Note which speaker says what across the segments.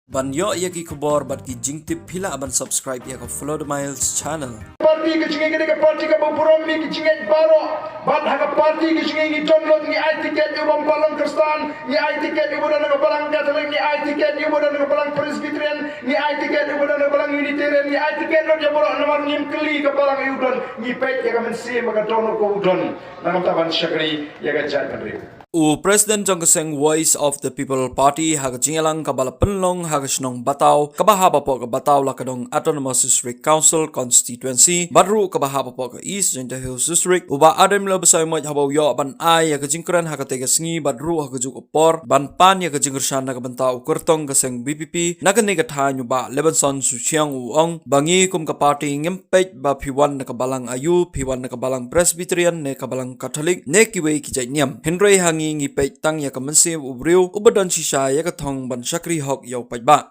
Speaker 1: Ban yo ya ki Khubor bat ki jingtip phila ban subscribe ya ka FLOWDA Miles channel.
Speaker 2: Parti ke jingi ke parti ke baroh mi ke jingi baroh bat ha parti ke jingi download ni ai tiket ni bom Balang Kristan ni ai tiket ni bodan ke Balang Katolik ni ai tiket ni bodan ke Balang Presbyterian ni ai tiket ni bodan ke Balang Unitarian ni ai tiket lo dia baroh nomor ngim keli ke Balang udon ni pet ya ka mensi maka download ko udon nang taban Shakri ya ka jan Hynrei.
Speaker 1: President Jong Voice of the People Party haga jingalang kabala penlong haga snong batau kabahaba po ka batau la kadong Autonomous District Council constituency baru kabahaba po ka East Jenta Hills District uba Ardent lo besai mo habaw yo ban ai haga jingkran haga tega sngi badru haga juk opor ban pan haga jingkershan naga bantau kurtong kaseng BPP naga nega thanyu ba Lebanson Suchiang uong bangi kum ka party ngempej ba P1 naga Balang Ayu P1 naga Balang Presbyterian ne ka Balang Catholic ne kiwei ki jainyam Hynrei hangi ngi pej tang ya ka mensi ubriu ubadan shisha ya ka thong ban Shakri hok yaw paj ba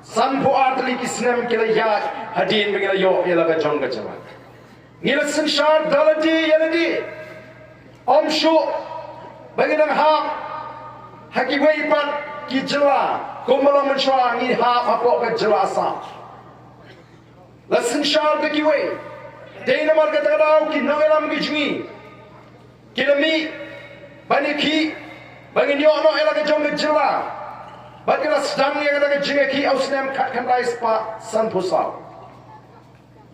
Speaker 2: san po atli ki snem kila ya hadin bengila yo yala ka jong ka jawa ngila sin shar dalati yaladi om shu bengina ha haki wei pat ki jawa kumala menshwa ngi ha apo ka jawa sa la sin shar de ki wei deina mar ka tadau ki nangalam ki jingi kila mi bani ki bagi nyo no ela ke jong jela bagi la sedang yang ada ke jinga ki ausnem kat kan rais pa san pusau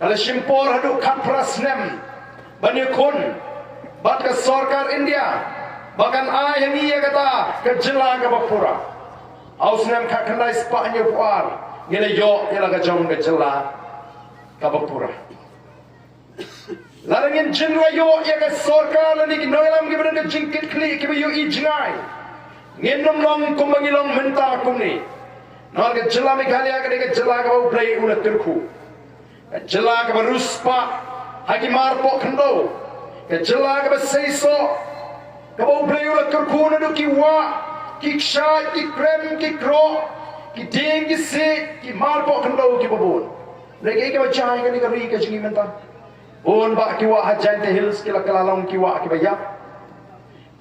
Speaker 2: kala shimpor hadu kat prasnem bani kun bat ke sarkar India bahkan ai yang ia kata ke jela ke bapura ausnem kat kan rais pa nyo puar ngene yo ela ke jong jela ke bapura Larangin jinla yo ya ka sarkar lani ki noilam ki berada jingkit kli ki yo I jingai ngenom long kumangilong menta kumni nor ke jela Meghalaya ka jela ka Khublei una turku ka jela ka ruspa haki marpo khando ka jela ka seiso ka Khublei una turku na do ki wa ki ksha ki krem ki kro ki ding ki se ki marpo khando ki babon lagi ke bachai ka ni ka ri ka jingi menta on ba kiwa Ardent Hills kila kalalong kiwa kibaya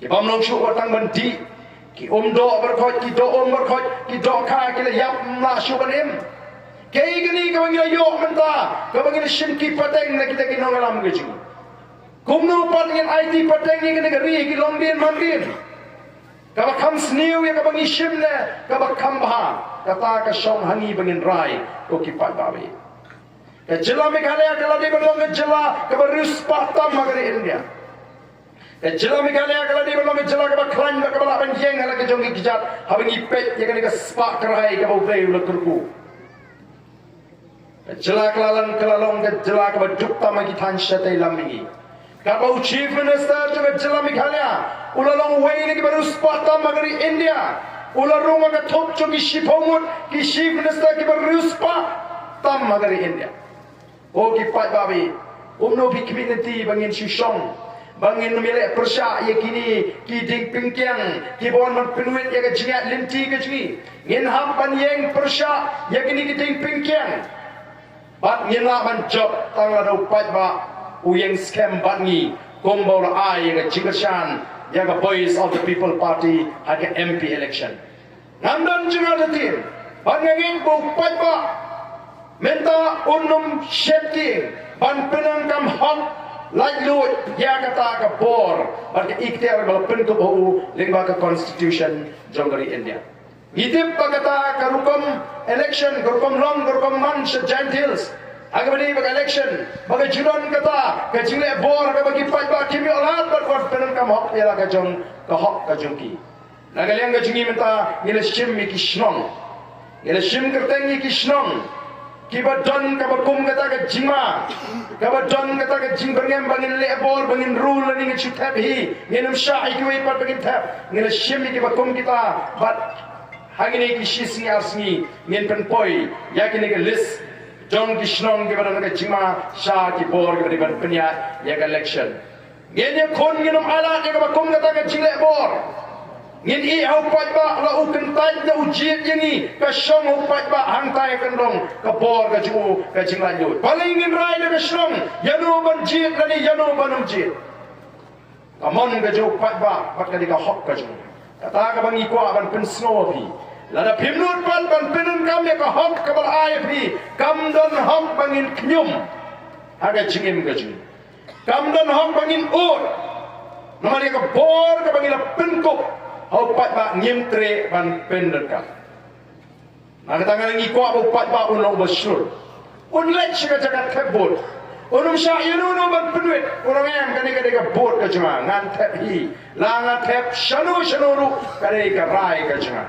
Speaker 2: kibam long shu watang bandi ki do berkhot ki do berkhot ki do kha kila yap na shu banem kei gani ka bangila yo menta ka bangila shim ki pateng na kita ki nongalam ge jing kumno pat ngin IT pateng ni kene ri ki long din mandin ka ba kham sniu ya ka bangi shim ne ka ba kham ba kata ka shong hangi bangin rai ko ki pat bawi jela Meghalaya kala di belong ke jela ke ruspa tam magari India jela Meghalaya kala di belong ke jela ke baklan ke balak banjeng ala ke jongi kijat habangi pet ya ke spak kerai ke Khublei ula turku jela kelalong ke jela ke baduk tam ki than shatai lamingi ka bau chief minister ke jela Meghalaya ulalong wei ni ke ruspa tam magari India ularung ke thop ki shipomut ki chief minister ke ruspa tam magari India oh ki pat babi umno bi community bangin shushong bangin nomile persya ye kini ki ding pingkyang ki bon man penuit ye ka jingat linti ke jingi ngin ham pan yeng persya ye kini ki ding pingkyang bat ngin la man job tang la do pat ba uyeng scam bat ngi kombo la ai ye ka jingashan ye ka voice of the people party ha ka MP election ngamdan jingat tim ban ngin bu pat ba menta unum shepting ban penangkam hak lajlut ya kata ke bor ban ke ikhtiar bal pen ke bau lingba ke constitution jonggari India hidip kata ke rukum election rukum long rukum man Ardent Hills aga bani bag election bag julon kata ke jingle bor ke bagi pai ba kimi olat ban penangkam hak ya ke jong ke hak ke jongki nagaliang ke jingi menta ngile shim mi kishnong ngile shim kertengi kishnong kiba don kaba kum kata ka jima kaba don kata ka jing bangem bangin lebor bangin rule ni ngi chutap hi ngenam sha kiwei pat bangin tap ngela shimi kiba kum kita bat hagini ki shisni arsni ngen pen poi yakini ke list don ki shnong kiba don ka jima sha ki bor kiba di ban penya ya ka election ngene kon ngenam ala ya kaba kum kata ka jing lebor ngin I au pat ba la u kentai na ujiet yangi ka shong u pat ba hang tai kan dong ka bor ka ju ka jinglan yu paling ngin rai na ka shong yanu ban jiet lani yanu ban jiet ka mon ka ju pat ba pat ka di ka hok ka ju kata ka bangi kwa ban pen snow pi Lada pimnut pan ban penun ya ka hok ka bal IFP kam don hok bangin knyum haga jingim ka jing kam don hok bangin ut namanya ka bor ka bangin penkop hau pat ba ngim tre ban penderka nak tangan ngi ko au pat ba unong basyur unlet shiga jagat khebot unum sha yunu ban penuit orang yang kani ka bot ka jema ngan thep hi langa thep shanu ru kare ka rai ka jema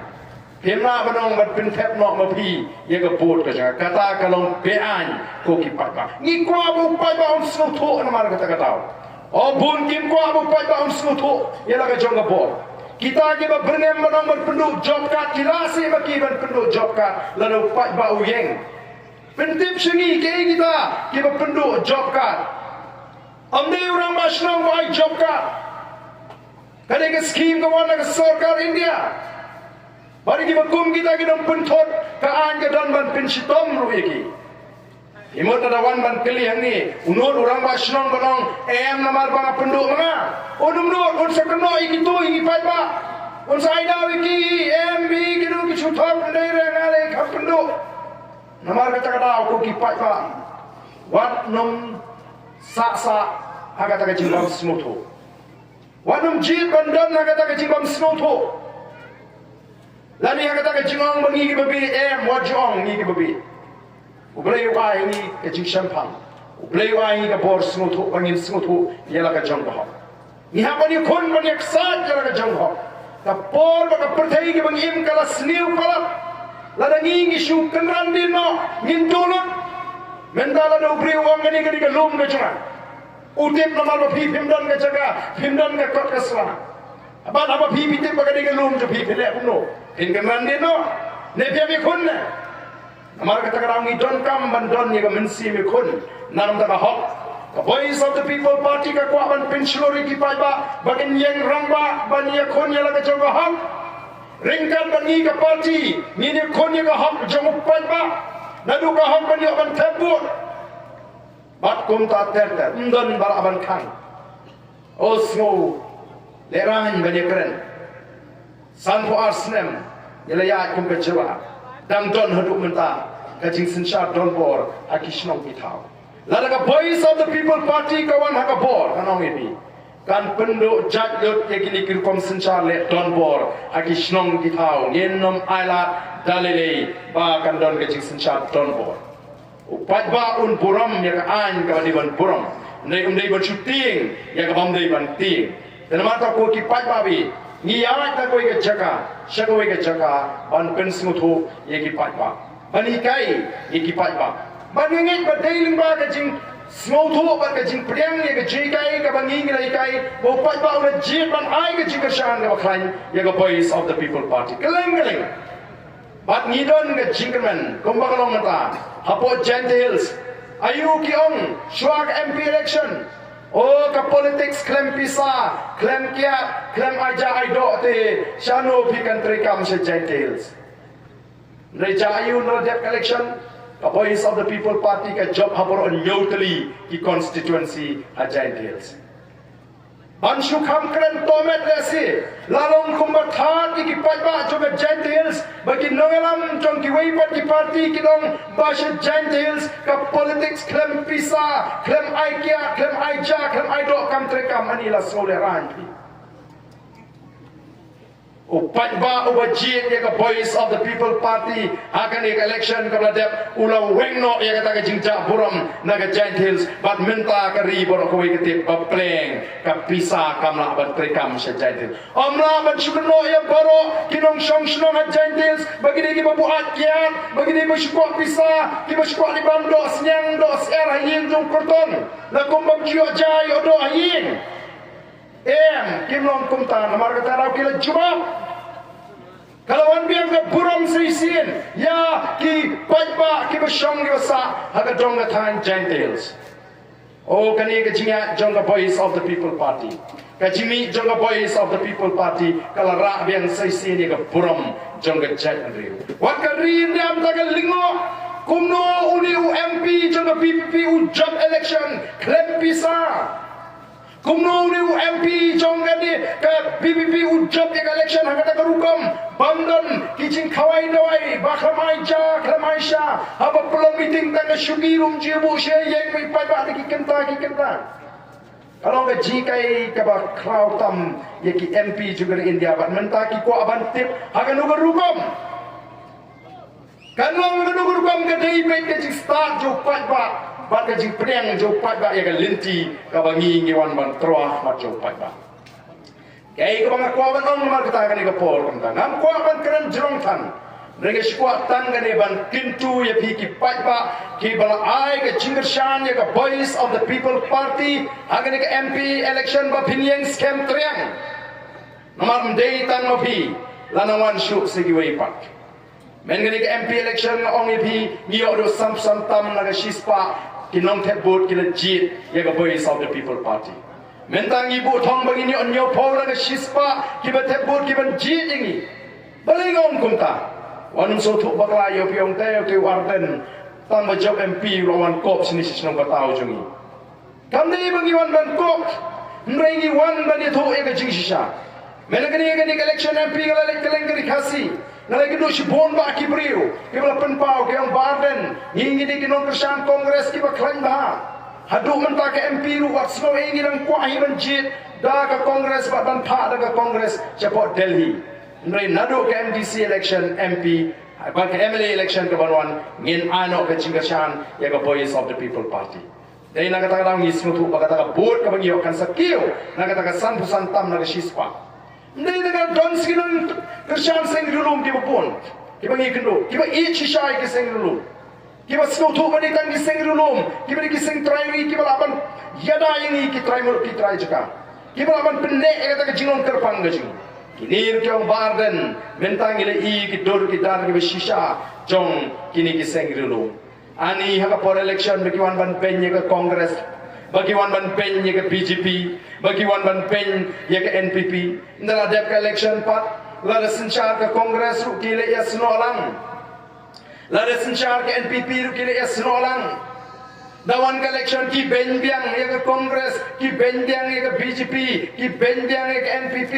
Speaker 2: Pemna banong bat pin thep nok ma phi ye ka bot ka janga kata kalong pe an ko ki pat ba ngi kwa bu pat ba on sno tho na mar kata kata o bun kim kwa bu pat ba on sno tho ye la ka jong ka bot kita ke ba bernem banong bat penduk job card kilasi ba ki ban penduk job card lalu pat ba uyeng pentip singi ke kita ke ba penduk job card amde orang masnong ba job card kade ke scheme ka wana ka sarkar India Bari kita kum kita pentot kaan ke dan ban pensitom ruiki. Imut ada wan ban pilihan ni. Unut orang basnong banong namar bang penduk mana? Unum nur un sakno iki tu iki pai ba. Un saida wiki MB kidu ki chuthop ndai re ngale ka penduk. Namar kata kata ko ki pai ba. Wat num sa aga ta jimbam smoto. Wat num jil bandan aga ta jimbam smoto. Lani yang kata jong bangi ke babi wa jong ni ke babi. Ublei wa ni ke jing champang. Ublei wa ni ke bor smutu bangin smutu yela ka jong ba. Ni ha bani kon bani aksat yela ka jong ba. Ka por ba ka perthai ke bangim kala sniu kala. Lada ngi shu kanran din no ngin tulun. Mendala do ublei wa ngani ke lum ke jang. Utip namal ba phi phimdan ke jaga phimdan ke kot ka swana. Abad apa phi bitip ba ke lum je phi phile umno. Ingkaman dia no, nepia mikun na. Amar kata kerang ni don kam bandon ni kemensi mikun. Naram tak hok. The voice of the people party ka kwah ban penslori ki pai ba, bagin yang rangba ban ye kon ye la ka jong hok. Ringkan ban ni ka party, ni ne kon ye ka hok jong pai ba. Naduh ka hok ban ye ban tebut. Bat kum ta ter ndon bal aban kang. Osmo lerang ban ye keren. San po arsnem yelaya kum ke jawa dam don haduk menta kajing sinsha don bor akishnong pitau lada ka voice of the people party kawan haka bor kanong ini kan penduk jajut yekini kirkom sinsha le don bor akishnong pitau ngenom ailat dalile ba kan don kajing sinsha don bor upat ba un buram ya ka an ka di ban buram nei ban shooting ya ka bam dei ban ting dan mata ko ki pat ba bi ni yarat na koi ke jaka shakoi ke jaka ban pen smuthu ye ki pat ba bani kai ye ki pat ba ban ngit ba dailing ba ka jing smuthu ba ka jing priang ye ka ji kai ka bangi ngi kai bo pat ba una ji ban ai ka jing ka shan ka khlain ye ka voice of the people party keleng bat ni don ka jingman kum ba kalong mata hapo gentiles ayu ki ong swag MP election Oh, ka politics klem pisa, klem kia, klem aja aido te, shano pi country kam se gentiles. Reja ayu no dep election, ka voice of the people party ka job habor on yotally ki constituency a gentiles. Banshu kam kren tomet lesi, lalong kumbathat ki patba joga gentiles, bagi nogelam jong kiwei pat ki party ki dong basha gentiles ka politics klem pisa, klem aikia, klem aija, klem aido kam trekam anila soleran. Upatba ubajit ya ka voice of the people party akan ik election ka bladep ulang wengno ya kata ka jingja buram naga gentiles bat minta ka ribor ko wi ketip bapleng ka pisa kamla bat trekam sa gentiles amla bat shukno ya baroh kinong shong shno ha gentiles bagi ni babuat kiat bagi ni bashko pisa ki bashko ni bando senyang do ser hayin jong korton la kumbam kyo jai odo hayin kimlong kumtan namar kata raw kila jumap kalau biang ke buram seisin ya ki pajba ki basyong ki basa haga jong tan gentiles oh kani ke jinga jong voice of the people party ka jimi jong voice of the people party kala ra biang seisin ke buram jong gentile wat ka rin diam tagal lingo kumno uni UMP jong PPP job election klem pisa Kumno ni MP jong ni ke PPP ujab ke election hangata kerukom bandon kijing kawai dawai bakhamai ja khamai sha haba pelong meeting tang syugirum jibu she yang mi pai ba ki kenta kalau ke jikai ke ba crowd tam ye ki MP juga di India bat menta ki ko aban tip hagan kerukom kanong kerukom ke dei pe ke start jo pai ba bat ka jing priang jo pat ba ya ka linti ka bangi ngi wan ban troa mat jo pat ba kai ka bang kwa ban ong mar ka ta ni ka por kam ta nam kwa ban kran jrong than rege skwa tan ga ne ban kintu ya phi ki pat ba ki bala ai ka jingar shan ya ka voice of the people party agani ka MP election ba phinyang scam triang namar mdei tan mo phi lanawan shu se kiwei pat men gani ka MP election ong phi ngi odo sam tam na ka shispa kinong tebut kila jit ya ka voice of the people party mentang ibu thong bagini onyo phora ka shispa kiba tebut kiban jit ingi balingong kumta wanum so thu bakla yo piong te Ardent tang ba job MP lawan kop sini sisnong batao jungi kamne bangi wan ban kop Hynrei ngi wan ban itu e ka jing shisha menagani election MP kala keleng kari khasi nalai Khublei Shibun ba ki brio ki bala penpau ki ang Ardent ngingi di kinong kersan kongres ki ba klan ba hadu menta ke MP ru wat snow ingi nang kwah ban jit da ka kongres ba ban pha da ka kongres chapot Delhi Hynrei naduh ke MDC election MP ba ke MLA election ke banwan ngin ano ke cingkersan ya ka voice of the people party dai na kata ngi smutu ba kata board ka bangi kan sakio na kata san pusan tam na shispa Ndai dengan don skinun kerjaan seng dulum di bopon. Kiba ngi kendo, kiba each shai ke seng dulum. Kiba snow tu bani tang ki seng dulum. Kiba ki seng try ni kiba laban yada ini ki try mur ki try jaka. Kiba laban penne e kata ke jingong kerpang ke jing. Kini ki ong Ardent mentang ile i ki dor ki dar ki shisha jong kini ki seng dulum. Ani haka por election bagi wan ban penye ke kongres bagi wan ban pen ye ke BJP bagi wan ban pen ye ke NPP ndala dep ke election pat lada senchar ke kongres ru kile ya snolang lada senchar ke NPP ru kile ya snolang dawan ke election ki ben biang ye ke kongres ki ben biang ye ke BJP ki ben biang ye ke NPP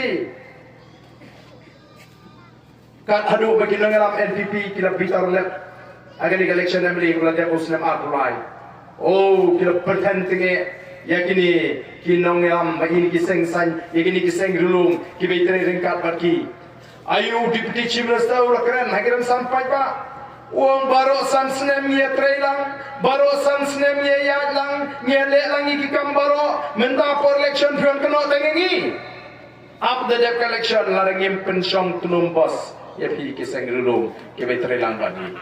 Speaker 2: kat hadu bagi nangalam NPP kila bitar lek agani election emli kula dep uslam atulai oh kila pertentinge yakini kinong yam bagini kiseng san yakini kiseng rulung kibaitre ringkat barki ayu deputy chief minister ulakran hakiran sampai pa uang baroh san snem ye trailang baroh san snem ye yadlang ngele langi kikam baroh menta for election pion keno tengengi up the dep election larangim pensyong tunum bos ye pi kiseng rulung kibaitre lang bagi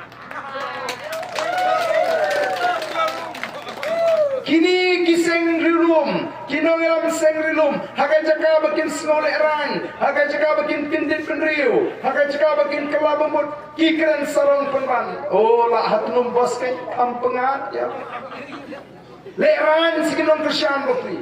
Speaker 2: kini kiseng rilum kinong elam seng rilum haga jaka bakin snole rang haga jaka bakin pindit penriu haga jaka bakin kelabamut kikren sarong penran oh la hatnum bos ke kampengat ya leran sikinong kersyam bukti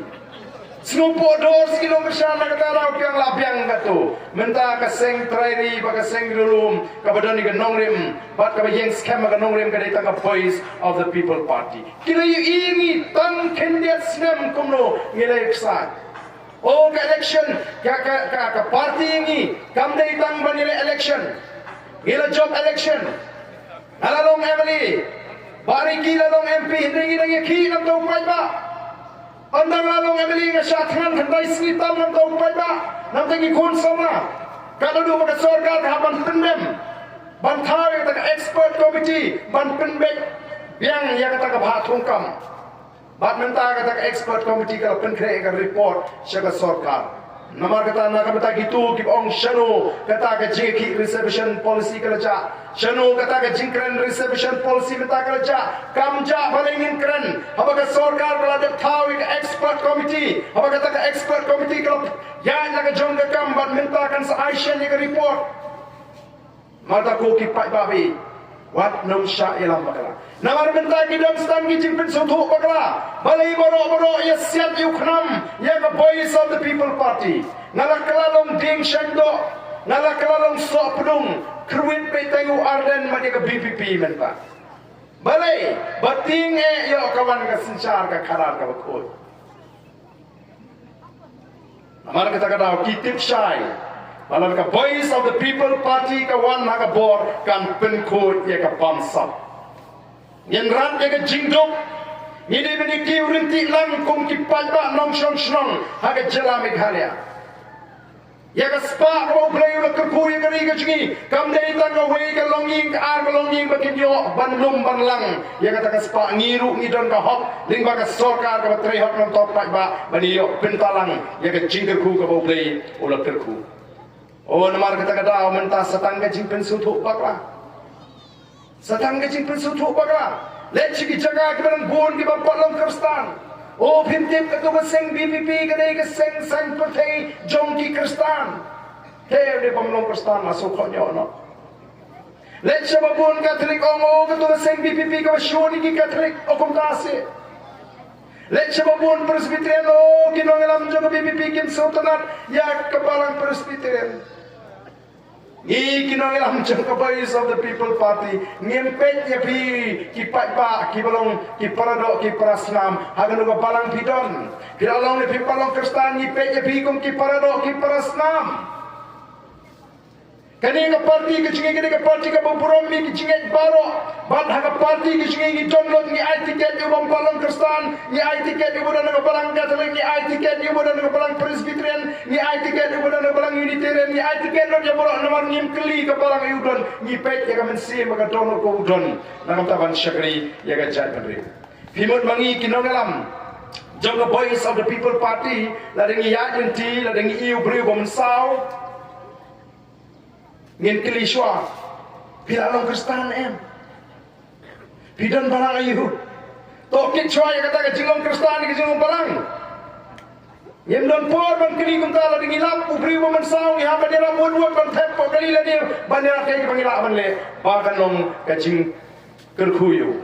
Speaker 2: Snopo dor sikinong kersyam na katarau kiang labiang kato menta kaseng trairi ba kaseng rilum kabadani ka nongrim bat ka yeng scam ka nongrim ka data ka voice of the people party kila yu ingi tan candidate snem kumno ngilay ksa o ka election ka party ingi kam day tang banile election ngila job election alalong Emily bari kila long MP hindi ngi ki nam tong ba andang lalong Emily nga syathan handai snitam nam tong ba nam tangi kun sama kalau dulu pada sorgar haban pendem bantai kata expert committee ban penbek yang ya kata ke bathungkam bat menta kata expert committee kalau penkre ka report syaga sorgar namar kata na kata gitu ki ong shano kata ke jeki reservation policy kalaja shano kata ke jingkren reservation policy meta kalaja kamja balengin kren abaga sorgar bala de thawi ke expert committee abaga kata ke expert committee kalau ya naga jong ke kam bat menta kan sa aisha ni ke report mata ko ki pai babi wat nom sha ilam bakala namar menta ki dam stan ki jimpin suthu bakala balai baroh ya siat yukhnam ya ka voice of the people party nalakalalong ding shando nalakalalong sopdung kruit pe tengu Ardent madi ka BPP menta balai bating yo kawan ka senchar ka kharar ka bakot Amar kata kata kitip shai. Malam ka voice of the people party ka wan ha ka bor kan penkod ya ka bangsa. Yang rat ya ka jingdok. Ini bini kiu rinti lang kung kipat ba nong shong ha ka jela Meghalaya. Ya ka spa ko play la kerku ya ka ri ka jingi. Kam dei tang ka wei ka longing ka ar ka longing ba kinyo banlum banlang. Ya ka ka spa ngiru ngidon ka hop ling ba ka sorkar ka tre hop nom top ba baniyo pintalang ya ka jingker ku ka bo play ula kerku. Oh, namar kata-kata mentah satangga jingpen sutuk bakla. Satangga jingpen sutuk bakla. Let ciki jaga keberan bon ke bapak long Kristan. Oh, pintip ketua seng BPP kedai ke seng sang pertai jong ki Kristan. Hei, dia pemlong Kristan masuk kau nyono. Let siapa bon Katolik ongo ketua seng BPP ke syoni ki Katolik okum kasih. Let siapa pun Presbyterian oh kinong alam juga BPP kim sultanat ya kebalang Presbyterian. Ni kinong alam juga voice of the people party ngempet ya pi kipat ba kibalong kiparado kiparaslam hagan uga balang pidon kilalong ni pipalong Kristen ngipet ya pi kong kiparado kiparaslam. Kani ka party ka jingi ka party ka buburom mi jingi baroh bad ha ka party ka jingi download ni ai tiket yu bang palong Kristen ni ai tiket yu bodan ka balang Katolik ni ai tiket yu bodan ka balang Presbyterian ni ai tiket yu bodan ka balang Unitarian ni ai tiket lo ya bodan nomor ngim keli ka balang udon ni pet ya ka mensi maka dono ko udon nangam taban Shakri ya ka jat madri pimut mangi kinongalam jong the voice of the people party ladeng ya jenti ladeng iu bri bom sao ngin kili shwa pilalong Kristan em pidan balang ayu to kit shwa ya kata ka jingong Kristan ki jingong balang yem don por ban kili kum tala ding ilap ubri mo man saung ya bandera modwa ban thep ko kali la ni bandera kay ki bangila ban le ba kanong ka jing kerkuyu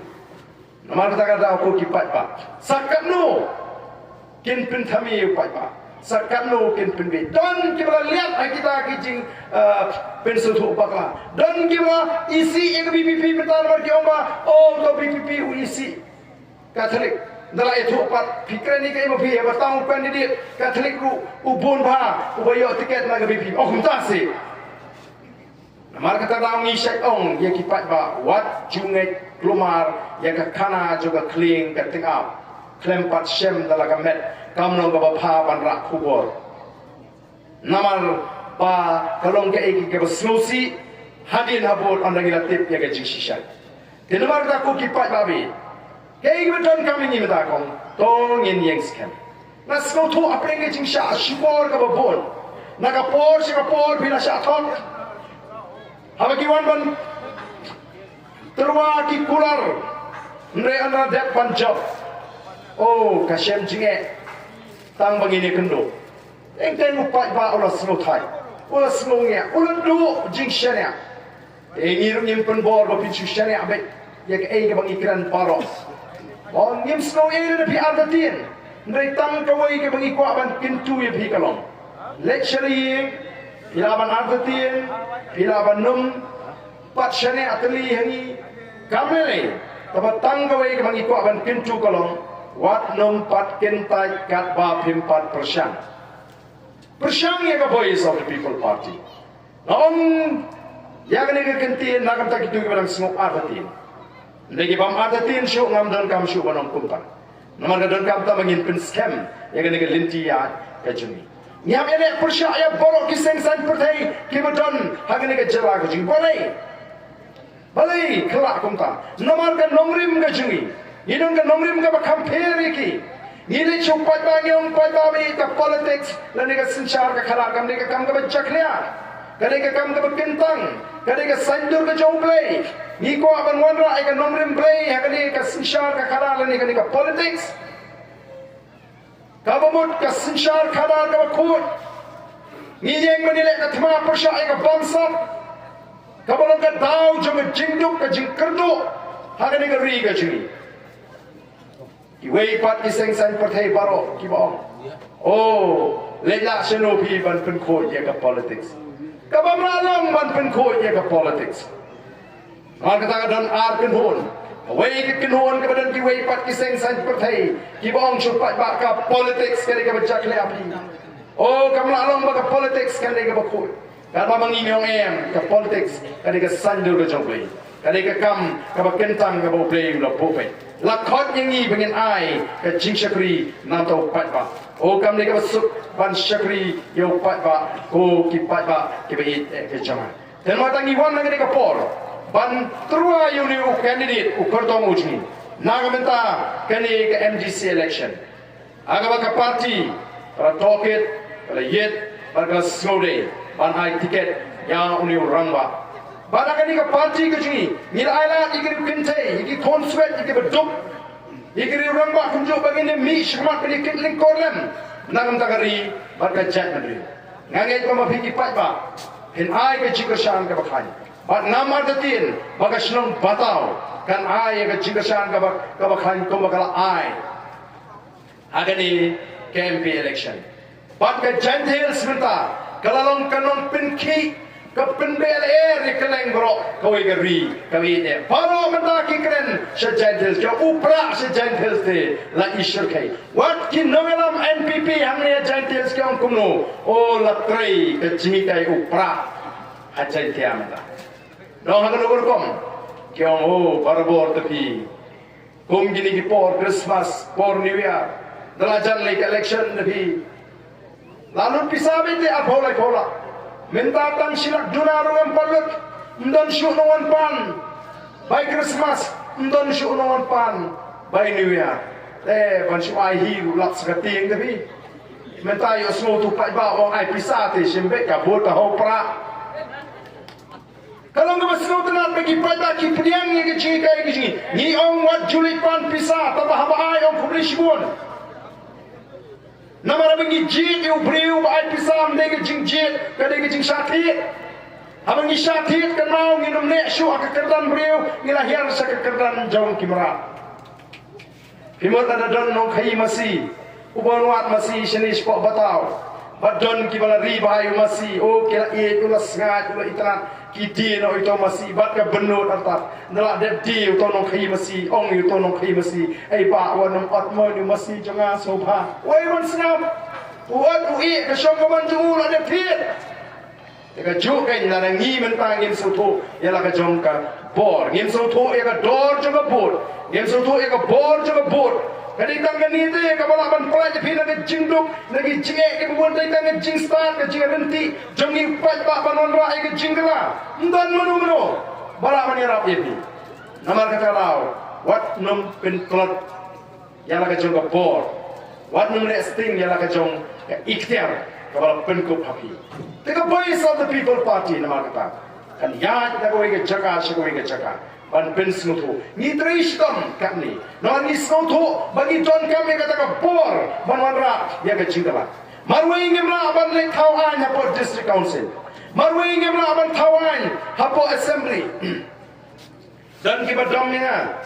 Speaker 2: namar kata kata ko ki pat pa sakat no kin pin thami pat pa sakat no kin pin be don ki bala liat kita ki jing pensu tu bakla don ki wa isi ek BPP betal bar ki omba oh to BPP u isi Katolik dala itu pat pikir ni kai mapi ba taung candidate Katolik ru ubun ba ubayo tiket na BPP oh kumtasi namar kata daung ni syek ong ya ki pat ba wat junget klumar ya ka kana juga kling ka ting up klempat shem dala ka met kamno ka bapha wanrah Khubor namar pa kalong ke eki ke basnosi hadin habot andang ilatip ya ke jishishan tinamar ta ko kipat babi ke eki beton kami ni meta kong tong yen yang scam na sno to aprenge jingsha shibor ka babon na ka por si ka por bila sha thon habaki wan ban terwa ki kular Hynrei ana dep panjab oh kashem jinge tang bangini kendo engten upat ba ola sno thai ola sno nge ola do jing shania ngirum nyimpen bor ba pichu shania be ya ke ai ke bang ikran baroh on ngim sno e na pi Ardent ndai tang kawai ke bang ikwa ban pintu ya pi kalong lecturing pilaban Ardent pilaban num pat shania atli hangi kamele tabat tang kawai ke bang ikwa ban pintu kalong wat num pat kentai kat ba pimpat persyang persyang ya ka voice of the people party naon ya ka nega kentin nakam tak itu barang sengok Ardent ndegi bam Ardent syuk ngam dan kam syuk banong kumpa namar ka dan kam ta mangin pin scam ya ka nega linti ya ka jumi nyam ene persyang ya baroh kiseng san pertai kibadon ha ka nega jala ka jing balai kelak kumta namar ka nongrim ka jumi Idong ka nongrim ka ba compare ki Ini cupat bagi umpat babi ka politics lani ka senchar ka khala kam ka kam ka chaklia kade ka kam ka kentang kade ka sandur ka jonglei ni ko aban wanrah ka nomrim play kade ka senchar ka khala lani ka politics ka bamut ka senchar khala ka khut ni jeng manile ka thma persha ka bangsa ka bolong ka dau jong jingduk ka jingkerdu hagane ka ri ka jini kiwei pat kiseng san pertai baroh kibong oh lelak senopi ban penkot ya ke politics kabamralong ban penkot ya ke politics mal kata dan ar kenhon wei ke kenhon ke badan kiwei pat kiseng san pertai kibong chupat ba ka politics kali ka bajak le api Oh, kamu along baga politics kan dia bakul. Kalau bangi yang ke politics, kan dia sandur ke jongplay. Kan dia kam, kaba kentang ke bau play la pope. Lakot yang ni pengen ai ke jing Shakri nam tau pat ba. Oh, kam dia masuk ban Shakri yo pat ba, ko ki pat ba ke be ke jama. Dan matang iwan lagi dia por. Ban trua yo ni candidate u kortong ujni. Nagamenta kan dia ke MDC election. Aga ba ka party para toket, para yet, para slowday, ban ai tiket yang uni rangba. Bada kani ka party ke sini, nila ayla ikiri kinte, ikiri konswet, ikiri beduk, ikiri rangba kunjuk bagini mi shmat kani kitling korlem, nagam tagari barka jat nadri. Ngangit pa mapiki pat ba, Hynrei ke jikashan ka bakhan. Bat namar datin, bagas nong bataw, kan ay ke jikashan ka bakhan kumakala ay. Agani KMP election. Bat ka Gentiles minta, kalalong kanon pinki, kapin BLR ikeleng bro, kawai geri, kawai de. Baroh minta kikren sa Gentiles, kaya upra sa Gentiles de la isyer kay. Wat kinomelam NPP hamne Gentiles kaya kumno, o latray ka jimikay upra ha Gentiles minta. Dong hagan ugur kom, kaya barabor tapi, kum gini ki por Christmas, por New Year, dalajan lake election tapi. Lalu pisabi di abolai kola. Minta tan silak dunaru yang palut. Ndon syuk nongan pan. By Christmas. Ndon syuk nongan pan. By New Year. Pan syuk ai hiu lak sekating tapi. Minta yo semua tu pai ba wong ai pisati simbek ka bot ho pra. Kalau nggak semua tenat bagi pai ba ki pediang ni ke cikai ke sini. Ni ong wat julit pan pisah tambah haba ai ong Khublei Shibun. Nama abangi jit yu briu ba ai pisam de jing jit ka de jing Shakri. Abangi Shakri kan mau nginum nek syu ka kerdan briu ngilahir sa ka kerdan jong kimra. Himot ada don no khai masi. Ubon wat masi shenis po bataw. Badon ki bala ri ba yu masi. O kila e kula sngat kula itran ki di no ito masi bat ka benut arta. Nala de di to no khai masi ong yu to no khai masi. Ai ba wanam atmo yu masi jonga sobha. Wai wan snap. Wat ui ka shom ka ban tu la de phit. Ka ju ka ina na ngi men pa ngim so tho ya la ka jong ka bor. Ngim so tho ya ka dor jong ka bor. Ngim so tho ya ka bor jong ka bor. Kadi tang ni te ka bala ban pra je phina ke jingduk lagi jinge ke buon tai tang jing start ke jing renti jongi pat ba banon ra ke jingla ndan manu bala man yarap ye pi namar ka lao wat num pin klot ya la ka jong ka bor wat num le sting ya la ka jong ka ikhtiar ka bala pin ko phapi te ka voice of the people party namar ka kan ya ta ko ke jaga shiko ke jaga ban pin snutu ni trishtam kami no ni snutu bagi ton kami kata ka por ban wanrah ya ka jingala marwai ngemla ban le thawan hapo district council marwai ngemla ban thawan hapo assembly dan ki badam nya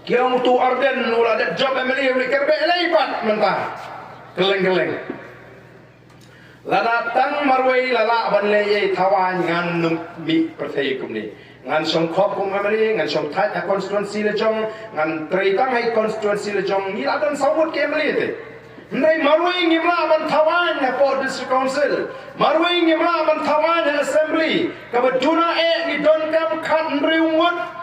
Speaker 2: Kiang tu Ardent ula ada job emeli uli kerbe leipat mentah keleng-keleng. Lada tang marwai lala ban leye tawan ngan num mi perthai kumni. Ngan som khop kum emeli ngan som that a constituency le jong ngan treitang hai constituency le jong ni ladan sawut ke emeli te. Hynrei marwai ngimla ban tawan na for district council. Marwai ngimla ban tawan na assembly. Kabaduna ni don kam khat nriungut.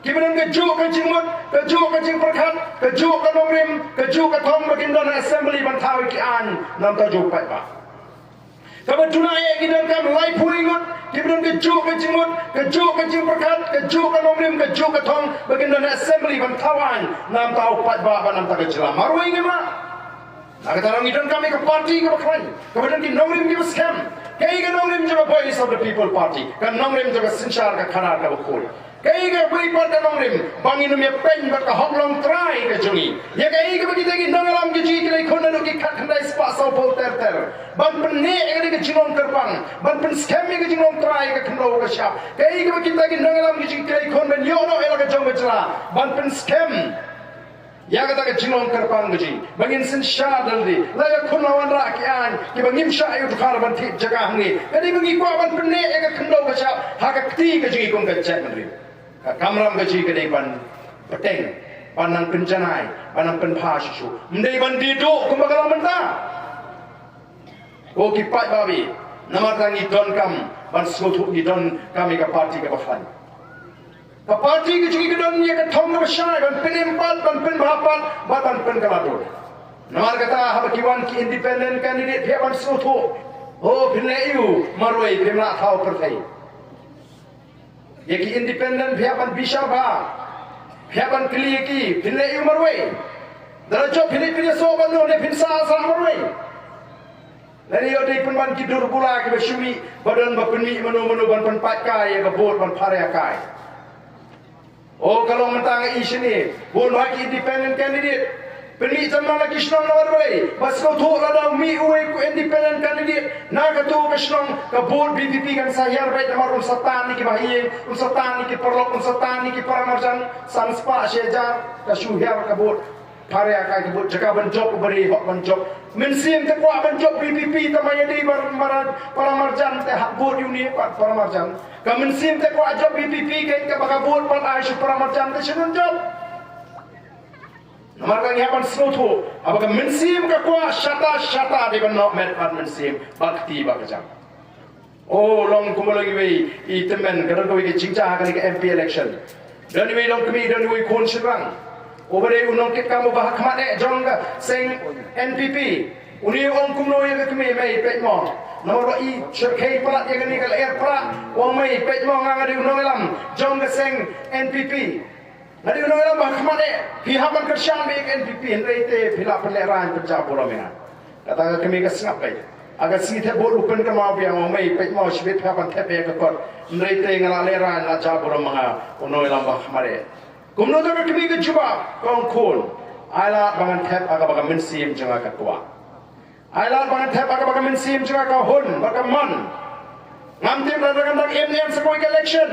Speaker 2: Kemudian kejuk ke jingmut, kejuk ke jing perkat, kejuk ke nongrim, kejuk ke thong bakin don assembly bantau ki an nam tajuk pat ba. Kamu tunai ki don kam lai puringut, kemudian kejuk ke jingmut, kejuk ke jing perkat, kejuk ke nongrim, kejuk ke thong bakin don assembly bantau an nam tau pat ba nam tak jelam. Marwai ngema. Nak tarang idon kami ke parti ke bakran. Kemudian ki nongrim ki scam. Kai ke nongrim juga voice of the people party. Kan nongrim juga sinchar ke khanar ke bakul. Kaya ka bui pat ka nongrim bangin me pen ba ka hoklong try ka jungi ya kaya ka bagita ki nongalam ki ji ki khona no ki khathandai spa so po ter ban pen ne ka ki jingong terpang ban pen scam ka jingong try ka khndo ka sha kaya ka bagita ki nongalam ki ji ki khon ben yo no ela ka jong chla ban pen scam Ya kata ke jinong kerpang gaji, bangin sin sya daldi, laya kun lawan rakyat, ki bangin sya ayu tukar banti jaga hangi, jadi bangi kuat ban penne ega kendau gaja, haka kti gaji kong gajat mandri, kamram gaji kedai ban peteng, panang penjanai, panang penpasyu, mendai ban diduk kumbagalau mentah, oh kipat babi, nama tangi don kam, ban sotu ni don kami ke parti ke bafan. Parti ke juga kedon ya ke thong ke syai ban penempal ban penbapat ban penkalado. Namar kata haba kiwan ki independent candidate pihak ban soto. Oh pyllait you marwai pemla thau pertai. Ya ki independent pihak ban bisaba. Pihak ban kli ki pyllait you marwai. Darajo Filipina so ban no ne pinsa sa marwai. Lari yo dei ban ki dur bula ki basumi badan ba penmi manu ban pat kai ya ke bot ban pare kai. Oh kalau mentang isu ni, pun lagi independent candidate, pilih zaman lagi senang nawar boleh. Bas kau tu ada mi uai ku independent candidate, nak tu kesenang ke board BPP kan saya baik nama unsatan ni kebahagian, unsatan ni keperlok, unsatan ni keparamarjan, sanspa syejar ke syuhar ke board. Karya kai ke board jaga benjok beri hak benjok. Mensim te kuat benjok BPP tamanya di paramarjan te hak board uni paramarjan. Kamen sim te kuat job BPP kan ke bakabut pan ai paramarjan te senun job. Namar kang yapan sloto apakah mensim ke kuat syata di ban nok met pan mensim bakti bakajam. Oh long kumulagi wei I temen kadang kau ke cingca kali ke MP election. Dan wei long kami dan wei kon serang. Obere unong kit kamu bahak mat jong sing NPP. Uni ong kumno yang kami mai pet mo. Nomor I Shakri pelat yang ni kalau air pelat wong mai pet mo ngang ada unong lam jong sing NPP. Ada unong lam bahak mat pihak man kersyam be NPP Hynrei te pihak peleran pencap bola menga. Kata kami ke sengap kai. Agar si te bot upen ke mau biang wong mai pet mo sibet pihak man tepe ke kot. Hynrei te ngalaleran la cap bola menga unong lam bahak mat. Kumno tu kami ke cuba kong kun. Ailat bangan tep agak baga mensim jangan ketua. Ailat bangan tep agak baga mensim jangan kahun baga man. Ngamtip ladang-ladang MNM sekoi election.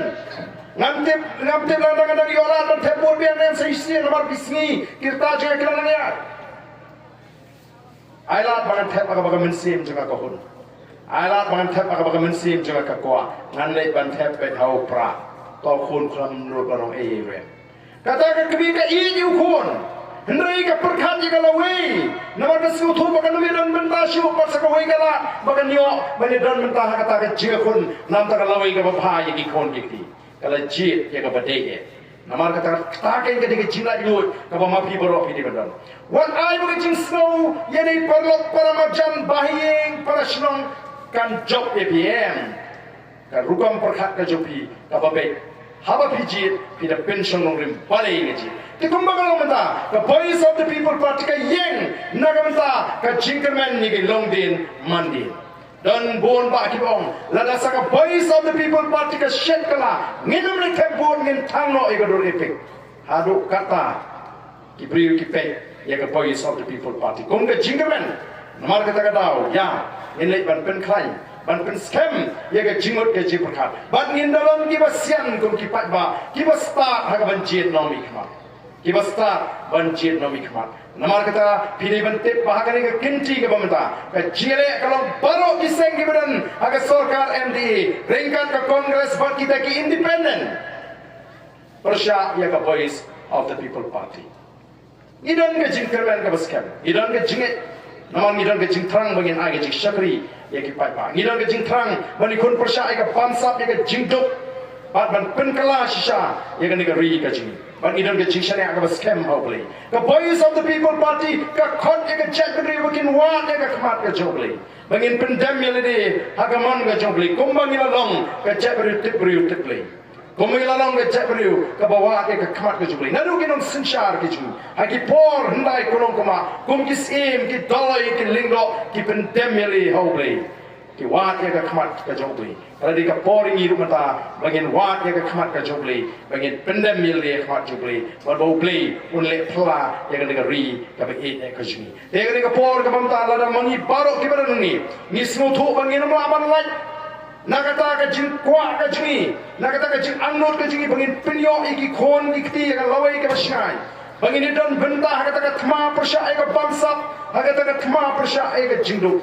Speaker 2: Ngamtip ladang-ladang yolat dan tep bol biang dan seisi nomor bisni kita jangan kelang ya. Ailat bangan tep agak baga mensim jangan kahun. Ailat bangan tep agak baga mensim jangan ketua. Nganlei ban tep betau pra. Tau kun kelam menurut barang re. Katakan kebika ini ukun. Hynrei ke perkat jika lawai. Nama kesuatu bagan nabi dan mentasyu pasal kawai kala bagan nyok bani dan mentah katakan jika kun nam tak lawai ke bapha yang ikon jikti. Kalau jit yang ke badai. Nama katakan katakan ketika jilat yud ke mafi baroh ini badan. Wan ai bagai jing snow yang ini perlok para marjan bahing para senong kan job APM. Kan rukam perkat ke jobi ke babai. Haba pijit pida pension nongrim balai ngaji. Ti kumbagal menta the voice of the people party ka yeng nagamenta ka jinkerman ni longdin mandin. Dan bon ba kibong lada saka voice of the people party ka shetkala nginum le kebon ngin tangno igador epik. Hadu kata kibriu kipe ya ka voice of the people party. Kum ka jinkerman namar kata kadau ya inlek ban pen klain ban pen scam ya ke jingot ke jiperkat ban ngin dalam ki basian kum ki patba ki basta ha ban jit nomi khmat ki basta ban jit nomi khmat namar kata pili ban tip bahagani ke kinti ke bamta ke jile kalau baroh kiseng ki badan aga sarkar MDA ringkat ke kongres bat kita ki independent persya ya ke voice of the people party idon ke jingkerman ke baskem idon ke jingit naman ngidon ke jing terang bangin ai ke jing Shakri ya ki pai pa ngidon ke jing terang bani kun persya ai ke pansap ya ke jing dok ban penkala shisha ya ke ni ke ri ke jing ban ngidon ke jing shane ke scam hopefully the voice of the people party ke khot ya ke chat ke bakin wat ya ke khmat ke jobli bangin pendam ya le hagaman ke jobli kumbang ila long ke chat beri tipli Kumila long ke jabriu ke bawah ke khmat ke jubli naduh ke nong sinshar ke ju haki por Hynrei kunong kuma kum kis im ki dolai ki lingdo ki pendemeli hobli ki wat ke khmat ke jubli kalau di ke por ingi rumata bangin wat ke khmat ke jubli bangin pendemeli khmat jubli bau bli unle pla ya ke ri ke be ke ju ya ke por ke bamta lada mani baroh ki badan ni semua thu bangin melaban laj Nakata ka jing kwah ka jingi, nakata ka jing anut ka jingi bangin pinyo iki khon ikti ka lawai ka basyai. Bangini don benta hagata ka thma persya ega bangsa hagata ka thma persya ega jingdu